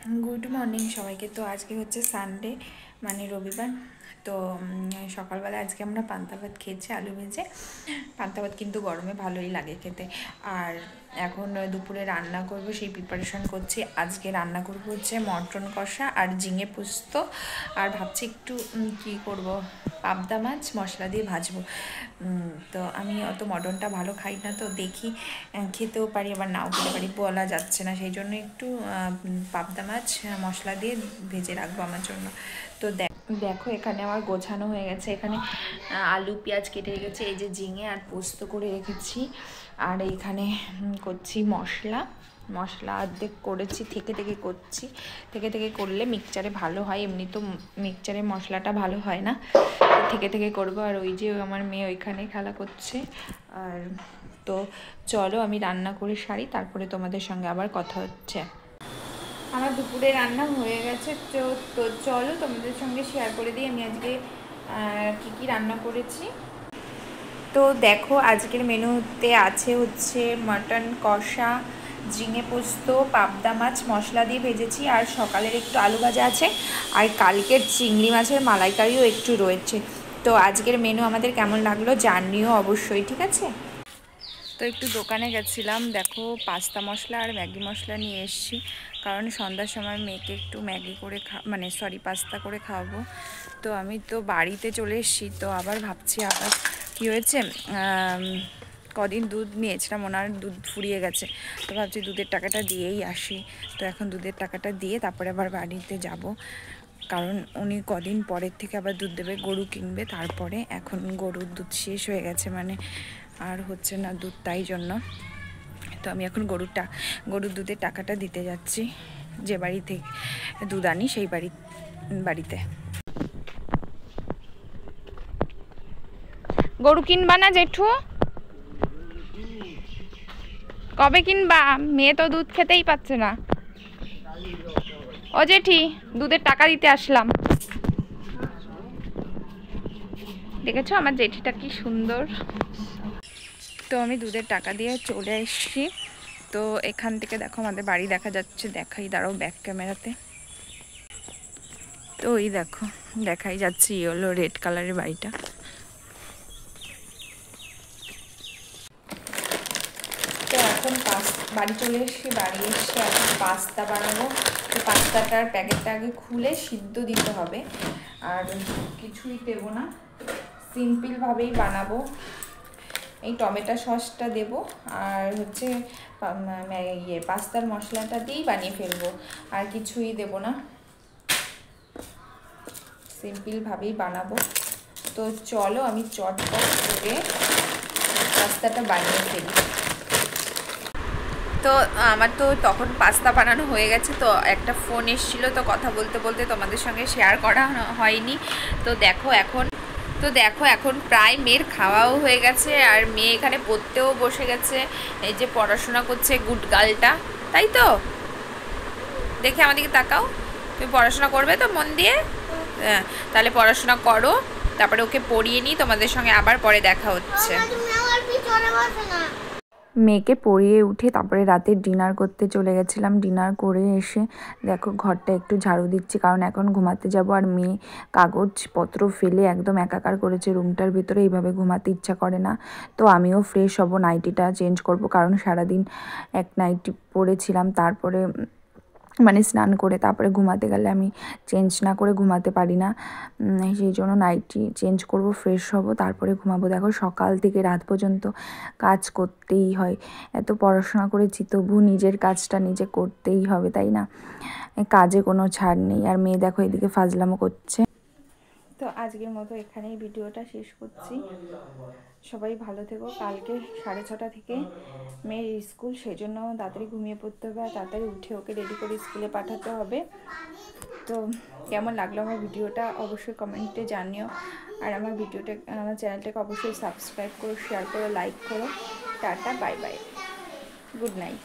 Good morning सबाइके। तो आज के होच्छे सानडे माने रविवार। तो सकालबेला आज के आमरा पान्ता भात खेয়েছি आलू भेजे। पान्ता भात किन्तु गरमे भालोई लागे खेते। और एखन दुपुरे रान्ना करब सेई प्रिपारेशन करछि। आजके रान्ना करब होच्छे मटन कषा और झिंगे पोस्त और भाबछि एकटु कि करब पाबदा माछ मशला दिए भाजबो। तो आमी अत मटनटा भालो खाई ना, तो देखी खेतेও पारी आबार नाও खेते पारी, बला जाच्छे ना, सेई जोन्नो एकटु पाबदा माछ मशला दिए भेजे राखबो आमार जोन्नो। तो देखो एखाने आमार गोछानो हये गेछे। एखाने आलू पेঁয়াজ केटे রেখেছি, এই যে ঝিঙে আর পোস্ত করে রেখেছি। আর এইখানে করছি মশলা মশলা অর্ধেক করেছি, থেকে থেকে করছি। থেকে থেকে করলে মিক্সচারে ভালো হয়, এমনি তো মিক্সচারে মশলাটা ভালো হয় না, থেকে থেকে করবো। আর ওই যে আমার মেয়ে ওইখানে খেলা করছে। আর তো চলো আমি রান্না করে সারি, তারপরে তোমাদের সঙ্গে আবার কথা হচ্ছে। আমার দুপুরে রান্না হয়ে গেছে। তো চলো তোমাদের সঙ্গে শেয়ার করে দিই আমি আজকে কি কি রান্না করেছি। তো দেখো আজকের মেনুতে আছে হচ্ছে মটন কষা, ঝিঙে পোস্ত, পাবদা মাছ মশলা দিয়ে ভেজেছি, আর সকালের একটু আলু ভাজা আছে, আর কালকের চিংড়ি মাছের মালাইকারিও একটু রয়েছে। তো আজকের মেনু আমাদের কেমন লাগলো জানিও অবশ্যই, ঠিক আছে। তো একটু দোকানে গেছিলাম, দেখো পাস্তা মশলা আর ম্যাগি মশলা নিয়ে এসেছি, কারণ সন্ধ্যার সময় মেয়েকে একটু ম্যাগি করে পাস্তা করে খাওয়াবো। তো আমি তো বাড়িতে চলে এসেছি, তো আবার ভাবছি আবার কী হয়েছে, কদিন দুধ নিয়েছিলাম, ওনার দুধ ফুরিয়ে গেছে, তো ভাবছি দুধের টাকাটা দিয়েই আসি। তো এখন দুধের টাকাটা দিয়ে তারপরে আবার বাড়িতে যাব, কারণ উনি কদিন পরের থেকে আবার দুধ দেবে, গরু কিনবে, তারপরে এখন গরুর দুধ শেষ হয়ে গেছে, মানে আর হচ্ছে না দুধ, তাই জন্য। তো আমি এখন গরুর দুধের টাকাটা দিতে যাচ্ছি, যে বাড়ি থেকে দুধ আনি সেই বাড়িতে। গরু কিনবা না জেঠু? কবে কিনবা? মেয়ে তো দুধ খেতেই পাচ্ছে না। ও জেঠি, দুধের টাকা দিতে আসলাম। দেখেছো আমার জেঠিটা কি সুন্দর। তো আমি দুধের টাকা দিয়ে চলে এসেছি। তো এখান থেকে দেখো আমাদের বাড়ি দেখা যাচ্ছে, দেখাই দাঁড়াও ব্যাক ক্যামেরাতে। তো ওই দেখো দেখাই যাচ্ছে, এই হলো রেড কালারের বাড়িটা। তো এখন বাড়ি চলে এসেছি, বাড়ি এসে এখন পাস্তা বানাবো। তো পাস্তাটার প্যাকেটটা আগে খুলে সিদ্ধ দিতে হবে, আর কিছুই দেবো না, সিম্পলভাবেই বানাবো। এই টমেটো সসটা দেবো, আর হচ্ছে পাস্তার মশলাটা দিয়েই বানিয়ে ফেলবো, আর কিছুই দেবো না, সিম্পলভাবেই বানাবো। তো চলো আমি চটপট করে পাস্তাটা বানিয়ে ফেলি। তো আমার তো তখন পাস্তা বানানো হয়ে গেছে। তো একটা ফোন এসেছিলো, তো কথা বলতে বলতে তোমাদের সঙ্গে শেয়ার করা হয়নি। তো দেখো এখন প্রায় মেয়ের খাওয়াও হয়ে গেছে, আর মেয়ে এখানে পড়তেও বসে গেছে, এই যে পড়াশোনা করছে গুড গার্লটা, তাই তো? দেখে আমাদেরকে তাকাও, তুমি পড়াশোনা করবে তো মন দিয়ে? হ্যাঁ, তাহলে পড়াশোনা করো, তারপরে ওকে পড়িয়ে নিই, তোমাদের সঙ্গে আবার পরে দেখা হচ্ছে। মেয়েকে পড়িয়ে উঠে তারপরে রাতে ডিনার করতে চলে গেছিলাম। ডিনার করে এসে দেখো ঘরটা একটু ঝাড়ু দিচ্ছি, কারণ এখন ঘুমাতে যাব, আর মেয়ে কাগজপত্র ফেলে একদম একাকার করেছে রুমটার ভিতরে, এইভাবে ঘুমাতে ইচ্ছা করে না। তো আমিও ফ্রেশ হব, নাইটিটা চেঞ্জ করব, কারণ সারাদিন এক নাইটি পরেছিলাম, তারপরে মানে স্নান করে তারপরে ঘুমাতে গেলে আমি চেঞ্জ না করে ঘুমাতে পারি না, সেই জন্য নাইটি চেঞ্জ করব, ফ্রেশ হব, তারপরে ঘুমাবো। দেখো সকাল থেকে রাত পর্যন্ত কাজ করতেই হয়, এত পড়াশোনা করেছি তবু নিজের কাজটা নিজে করতেই হবে, তাই না? কাজে কোনো ছাড় নেই। আর মেয়ে দেখো এদিকে ফাজলামো করছে। তো আজকের মতো এখানেই ভিডিওটা শেষ করছি। সবাই ভালো থেকো। কালকে 6:30 থেকে মেয়ের স্কুল, সেই জন্য তাড়াতাড়ি ঘুমিয়ে পড়তে হবে, আর তাড়াতাড়ি উঠে ওকে রেডি করে স্কুলে পাঠাতে হবে। তো কেমন লাগলো আমার ভিডিওটা অবশ্যই কমেন্টে জানিও, আর আমার চ্যানেলটাকে অবশ্যই সাবস্ক্রাইব করো, শেয়ার করো, লাইক করো। Tata, bye bye, good night.